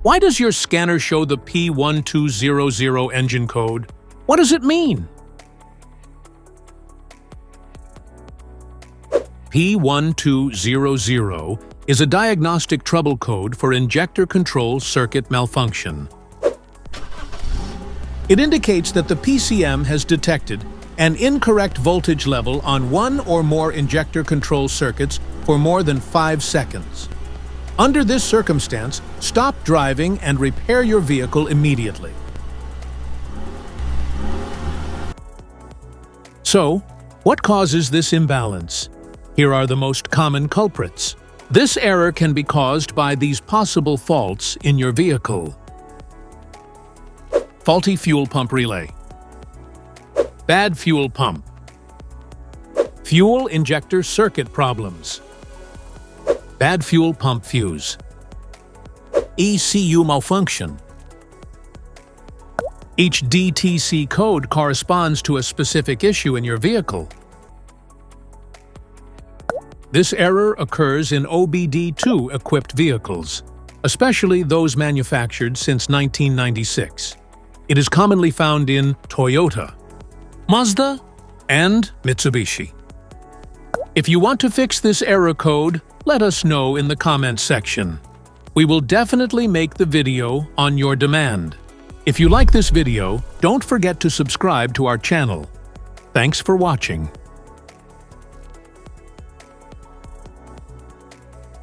Why does your scanner show the P1200 engine code? What does it mean? P1200 is a diagnostic trouble code for injector control circuit malfunction. It indicates that the PCM has detected an incorrect voltage level on one or more injector control circuits for more than 5 seconds. Under this circumstance, stop driving and repair your vehicle immediately. So, what causes this imbalance? Here are the most common culprits. This error can be caused by these possible faults in your vehicle. Faulty fuel pump relay. Bad fuel pump. Fuel injector circuit problems. Bad fuel pump fuse. ECU malfunction. Each DTC code corresponds to a specific issue in your vehicle. This error occurs in OBD2 equipped vehicles, especially those manufactured since 1996. It is commonly found in Toyota, Mazda, and Mitsubishi. If you want to fix this error code, let us know in the comments section. We will definitely make the video on your demand. If you like this video, don't forget to subscribe to our channel. Thanks for watching.